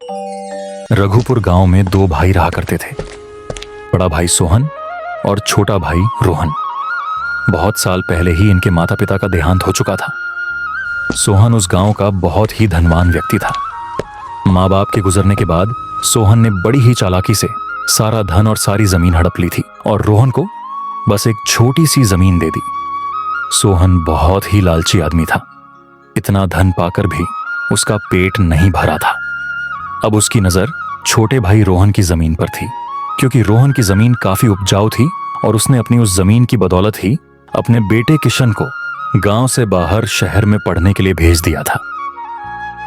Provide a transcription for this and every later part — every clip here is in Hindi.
रघुपुर गांव में दो भाई रहा करते थे, बड़ा भाई सोहन और छोटा भाई रोहन। बहुत साल पहले ही इनके माता पिता का देहांत हो चुका था। सोहन उस गांव का बहुत ही धनवान व्यक्ति था। माँ बाप के गुजरने के बाद सोहन ने बड़ी ही चालाकी से सारा धन और सारी जमीन हड़प ली थी और रोहन को बस एक छोटी सी जमीन दे दी। सोहन बहुत ही लालची आदमी था। इतना धन पाकर भी उसका पेट नहीं भरा था। अब उसकी नजर छोटे भाई रोहन की जमीन पर थी, क्योंकि रोहन की जमीन काफी उपजाऊ थी और उसने अपनी उस जमीन की बदौलत ही अपने बेटे किशन को गांव से बाहर शहर में पढ़ने के लिए भेज दिया था।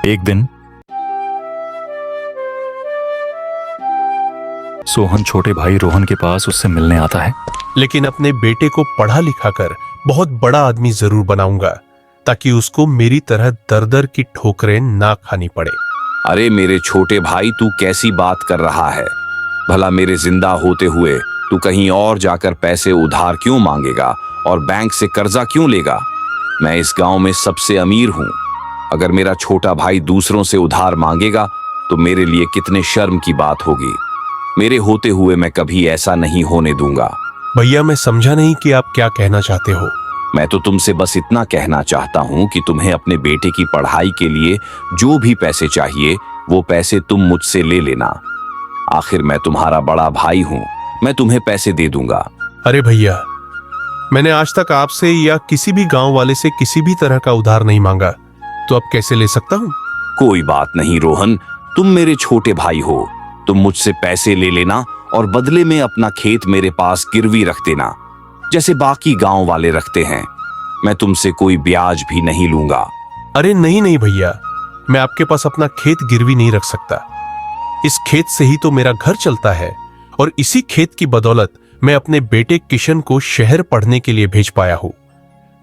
एक दिन सोहन छोटे भाई रोहन के पास उससे मिलने आता है। लेकिन अपने बेटे को पढ़ा लिखा कर बहुत बड़ा आदमी जरूर बनाऊंगा, ताकि उसको मेरी तरह दर दर की ठोकरें ना खानी पड़े। अरे मेरे छोटे भाई, तू कैसी बात कर रहा है? भला मेरे जिंदा होते हुए तू कहीं और जाकर पैसे उधार क्यों मांगेगा और बैंक से कर्जा क्यों लेगा? मैं इस गांव में सबसे अमीर हूं। अगर मेरा छोटा भाई दूसरों से उधार मांगेगा तो मेरे लिए कितने शर्म की बात होगी। मेरे होते हुए मैं कभी ऐसा नहीं होने दूंगा। भैया, मैं समझा नहीं कि आप क्या कहना चाहते हो। मैं तो तुमसे बस इतना कहना चाहता हूं कि तुम्हें अपने बेटे की पढ़ाई के लिए जो भी पैसे चाहिए वो पैसे तुम मुझसे ले लेना। आखिर मैं तुम्हारा बड़ा भाई हूं, मैं तुम्हें पैसे दे दूंगा। अरे भैया, मैंने आज तक आपसे या किसी भी गांव वाले से किसी भी तरह का उधार नहीं मांगा, तो अब कैसे ले सकता हूं? कोई बात नहीं रोहन, तुम मेरे छोटे भाई हो। तुम मुझसे पैसे ले लेना और बदले में अपना खेत मेरे पास गिरवी रख देना, जैसे बाकी गांव वाले रखते हैं। मैं तुमसे कोई ब्याज भी नहीं लूंगा। अरे नहीं नहीं भैया, मैं आपके पास अपना खेत गिरवी नहीं रख सकता। इस खेत से ही तो मेरा घर चलता है और इसी खेत की बदौलत मैं अपने बेटे किशन को शहर पढ़ने के लिए भेज पाया हूं।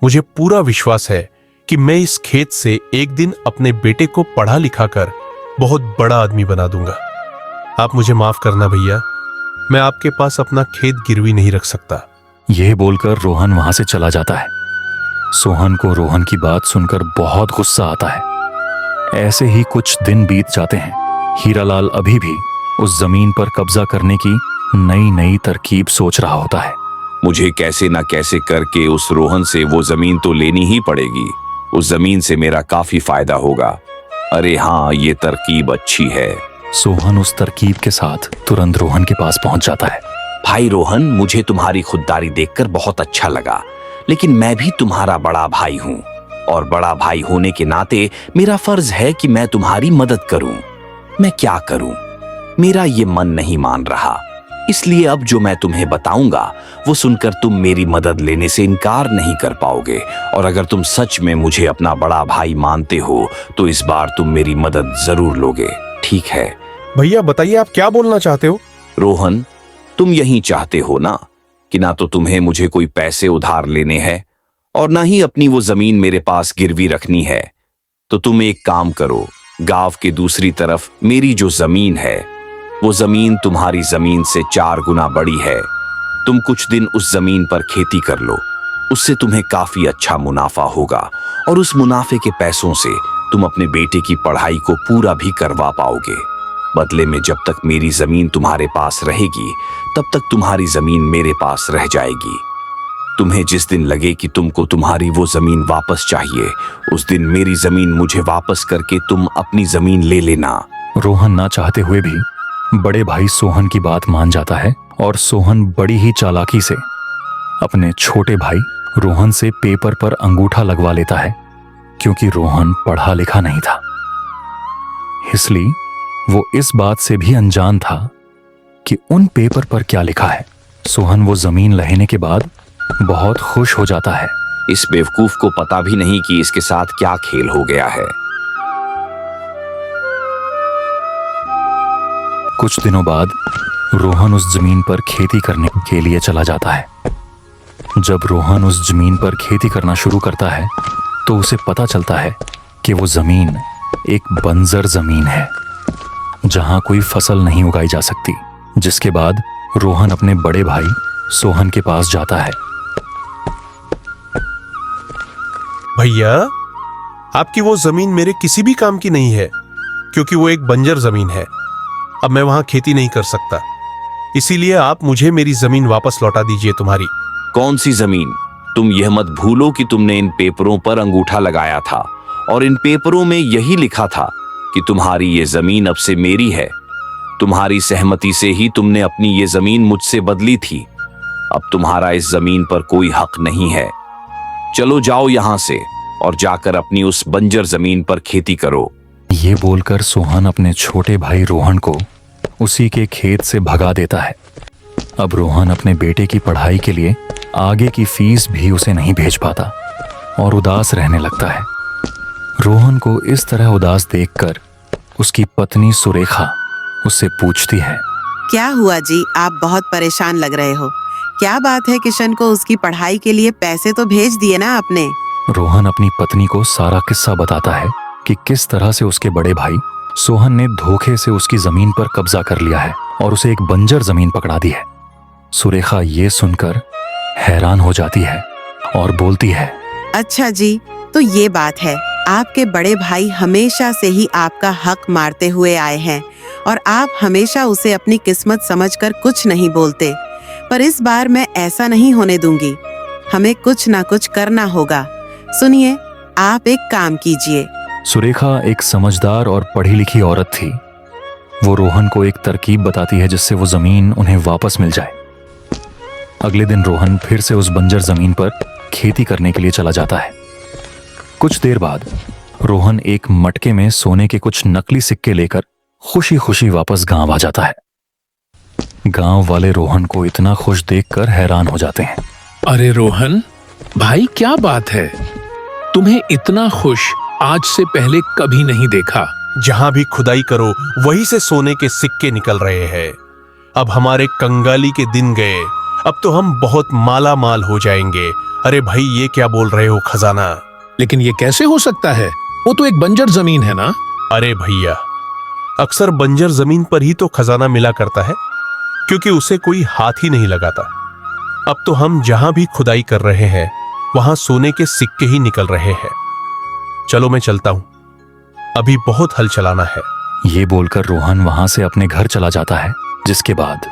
मुझे पूरा विश्वास है कि मैं इस खेत से एक दिन अपने बेटे को पढ़ा लिखा कर बहुत बड़ा आदमी बना दूंगा। आप मुझे माफ करना भैया, मैं आपके पास अपना खेत गिरवी नहीं रख सकता। यह बोलकर रोहन वहां से चला जाता है। सोहन को रोहन की बात सुनकर बहुत गुस्सा आता है। ऐसे ही कुछ दिन बीत जाते हैं। हीरालाल अभी भी उस जमीन पर कब्जा करने की नई नई तरकीब सोच रहा होता है। मुझे कैसे ना कैसे करके उस रोहन से वो जमीन तो लेनी ही पड़ेगी। उस जमीन से मेरा काफी फायदा होगा। अरे हाँ, ये तरकीब अच्छी है। सोहन उस तरकीब के साथ तुरंत रोहन के पास पहुंच जाता है। भाई रोहन, मुझे तुम्हारी खुददारी देखकर बहुत अच्छा लगा, लेकिन मैं भी तुम्हारा बड़ा भाई हूँ और बड़ा भाई होने के नाते मेरा फर्ज है कि मैं तुम्हारी मदद करूं। मैं क्या करूं? मेरा ये मन नहीं मान रहा, इसलिए अब जो मैं तुम्हें बताऊंगा वो सुनकर तुम मेरी मदद लेने से इनकार नहीं कर पाओगे। और अगर तुम सच में मुझे अपना बड़ा भाई मानते हो तो इस बार तुम मेरी मदद जरूर लोगे, ठीक है? भैया बताइए, आप क्या बोलना चाहते हो? रोहन, तुम यही चाहते हो ना कि ना तो तुम्हें मुझे कोई पैसे उधार लेने हैं और ना ही अपनी वो जमीन मेरे पास गिरवी रखनी है। तो तुम एक काम करो, गांव के दूसरी तरफ मेरी जो जमीन है वो जमीन तुम्हारी जमीन से 4 गुना बड़ी है। तुम कुछ दिन उस जमीन पर खेती कर लो, उससे तुम्हें काफी अच्छा मुनाफा होगा और उस मुनाफे के पैसों से तुम अपने बेटे की पढ़ाई को पूरा भी करवा पाओगे। बदले में जब तक मेरी जमीन तुम्हारे पास रहेगी तब तक तुम्हारी जमीन मेरे पास रह जाएगी। तुम्हें जिस दिन लगे कि तुमको तुम्हारी वो जमीन वापस चाहिए, उस दिन मेरी जमीन मुझे वापस करके तुम अपनी जमीन ले लेना। रोहन ना चाहते हुए भी बड़े भाई सोहन की बात मान जाता है और सोहन बड़ी ही चालाकी से अपने छोटे भाई रोहन से पेपर पर अंगूठा लगवा लेता है, क्योंकि रोहन पढ़ा लिखा नहीं था। इसलिए वो इस बात से भी अनजान था कि उन पेपर पर क्या लिखा है। सोहन वो जमीन लेने के बाद बहुत खुश हो जाता है। इस बेवकूफ को पता भी नहीं कि इसके साथ क्या खेल हो गया है। कुछ दिनों बाद रोहन उस जमीन पर खेती करने के लिए चला जाता है। जब रोहन उस जमीन पर खेती करना शुरू करता है तो उसे पता चलता है कि वो जमीन एक बंजर जमीन है, जहां कोई फसल नहीं उगाई जा सकती। जिसके बाद रोहन अपने बड़े भाई सोहन के पास जाता है। भैया, आपकी वो जमीन मेरे किसी भी काम की नहीं है, क्योंकि वो एक बंजर जमीन है। अब मैं वहां खेती नहीं कर सकता, इसीलिए आप मुझे मेरी जमीन वापस लौटा दीजिए। तुम्हारी कौन सी जमीन? तुम यह मत भूलो कि तुमने इन पेपरों पर अंगूठा लगाया था और इन पेपरों में यही लिखा था कि तुम्हारी ये जमीन अब से मेरी है। तुम्हारी सहमति से ही तुमने अपनी ये जमीन मुझसे बदली थी। अब तुम्हारा इस जमीन पर कोई हक नहीं है। चलो जाओ यहां से और जाकर अपनी उस बंजर जमीन पर खेती करो। ये बोलकर सोहन अपने छोटे भाई रोहन को उसी के खेत से भगा देता है। अब रोहन अपने बेटे की पढ़ाई के लिए आगे की फीस भी उसे नहीं भेज पाता और उदास रहने लगता है। रोहन को इस तरह उदास देखकर उसकी पत्नी सुरेखा उससे पूछती है, क्या हुआ जी, आप बहुत परेशान लग रहे हो। क्या बात है, किशन को उसकी पढ़ाई के लिए पैसे तो भेज दिए ना आपने? रोहन अपनी पत्नी को सारा किस्सा बताता है कि किस तरह से उसके बड़े भाई सोहन ने धोखे से उसकी जमीन पर कब्जा कर लिया है और उसे एक बंजर जमीन पकड़ा दी है। सुरेखा ये सुनकर हैरान हो जाती है और बोलती है, अच्छा जी, तो ये बात है। आपके बड़े भाई हमेशा से ही आपका हक मारते हुए आए हैं और आप हमेशा उसे अपनी किस्मत समझकर कुछ नहीं बोलते। पर इस बार मैं ऐसा नहीं होने दूंगी। हमें कुछ ना कुछ करना होगा। सुनिए, आप एक काम कीजिए। सुरेखा एक समझदार और पढ़ी लिखी औरत थी। वो रोहन को एक तरकीब बताती है जिससे वो जमीन उन्हें वापस मिल जाए। अगले दिन रोहन फिर से उस बंजर जमीन पर खेती करने के लिए चला जाता है। कुछ देर बाद रोहन एक मटके में सोने के कुछ नकली सिक्के लेकर खुशी खुशी वापस गांव आ जाता है। गांव वाले रोहन को इतना खुश देखकर हैरान हो जाते हैं। अरे रोहन भाई, क्या बात है? तुम्हें इतना खुश आज से पहले कभी नहीं देखा। जहां भी खुदाई करो वहीं से सोने के सिक्के निकल रहे हैं। अब हमारे कंगाली के दिन गए। अब तो हम बहुत माला माल हो जाएंगे। अरे भाई, ये क्या बोल रहे हो खजाना? लेकिन ये कैसे हो सकता है? वो तो एक बंजर जमीन है ना। अरे भैया, अक्सर बंजर जमीन पर ही तो खजाना मिला करता है, क्योंकि उसे कोई हाथ ही नहीं लगाता। अब तो हम जहां भी खुदाई कर रहे हैं वहां सोने के सिक्के ही निकल रहे हैं। चलो मैं चलता हूं, अभी बहुत हल चलाना है। ये बोलकर रोहन वहां से अपने घर चला जाता है, जिसके बाद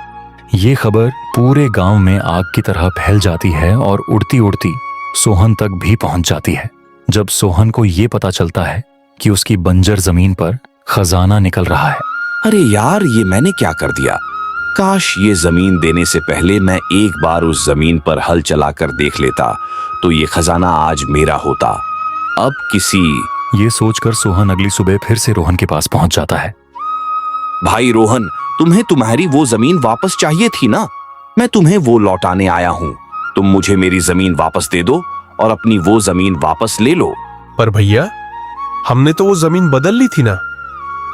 ये खबर पूरे गांव में आग की तरह फैल जाती है और उड़ती उड़ती सोहन तक भी पहुंच जाती है। जब सोहन को ये पता चलता है कि उसकी बंजर जमीन पर खजाना निकल रहा है। अरे यार, ये मैंने क्या कर दिया? काश ये जमीन देने से पहले मैं एक बार उस जमीन पर हल चलाकर देख लेता, तो ये खजाना आज मेरा होता। अब ये सोचकर सोहन अगली सुबह फिर से रोहन के पास पहुंच जाता है। भाई रोहन, तुम्हें तुम्हारी वो जमीन वापस चाहिए थी ना? मैं तुम्हें वो लौटाने आया हूँ। तुम मुझे मेरी जमीन वापस दे दो और अपनी वो जमीन वापस ले लो। पर भैया, हमने तो वो जमीन बदल ली थी ना।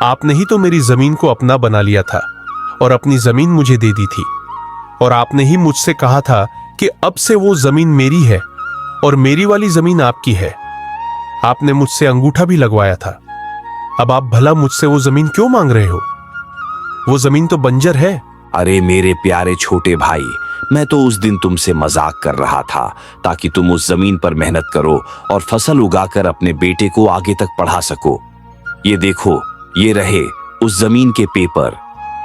आपने ही तो मेरी जमीन को अपना बना लिया था और अपनी जमीन मुझे दे दी थी। और आपने ही मुझसे कहा था कि अब से वो जमीन मेरी है और मेरी वाली जमीन आपकी है। आपने मुझसे अंगूठा भी लगवाया था। अब आप भला मुझसे वो जमीन क्यों मांग रहे हो? वो जमीन तो बंजर है। अरे मेरे प्यारे छोटे भाई, मैं तो उस दिन तुमसे मजाक कर रहा था ताकि तुम उस जमीन पर मेहनत करो और फसल उगाकर अपने बेटे को आगे तक पढ़ा सको। ये देखो, ये रहे उस जमीन के पेपर।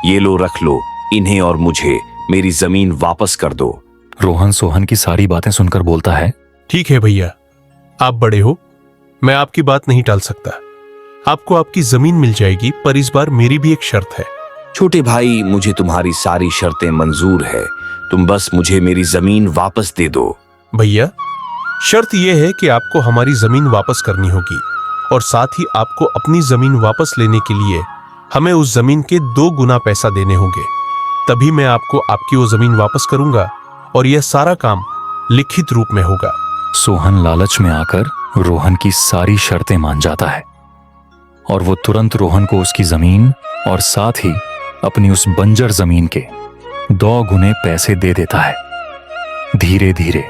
ये लो, रख लो इन्हें और मुझे मेरी जमीन वापस कर दो। रोहन सोहन की सारी बातें सुनकर बोलता है, ठीक है भैया, आप बड़े हो, मैं आपकी बात नहीं टाल सकता। आपको आपकी जमीन मिल जाएगी, पर इस बार मेरी भी एक शर्त है। छोटे भाई, मुझे तुम्हारी सारी शर्तें मंजूर है। तुम बस मुझे मेरी जमीन वापस दे दो। भैया, शर्त यह है कि आपको हमारी जमीन वापस करनी होगी और साथ ही आपको अपनी जमीन वापस लेने के लिए हमें उस जमीन के 2 गुना पैसा देने होंगे। तभी मैं आपको आपकी वो जमीन वापस करूंगा और यह सारा काम लिखित रूप में होगा। सोहन लालच में आकर रोहन की सारी शर्तें मान जाता है और वो तुरंत रोहन को उसकी जमीन और साथ ही अपनी उस बंजर जमीन के 2 गुने पैसे दे देता है। धीरे धीरे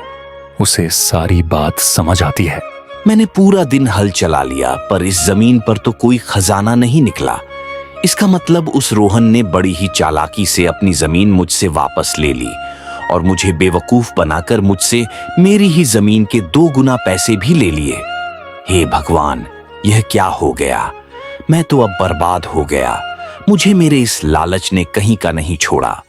उसे सारी बात समझ आती है। मैंने पूरा दिन हल चला लिया, पर इस जमीन पर तो कोई खजाना नहीं निकला। इसका मतलब उस रोहन ने बड़ी ही चालाकी से अपनी जमीन मुझसे वापस ले ली और मुझे बेवकूफ बनाकर मुझसे मेरी ही जमीन के 2 गुना पैसे भी ले लिए। हे भगवान, यह क्या हो गया? मैं तो अब बर्बाद हो गया। मुझे मेरे इस लालच ने कहीं का नहीं छोड़ा।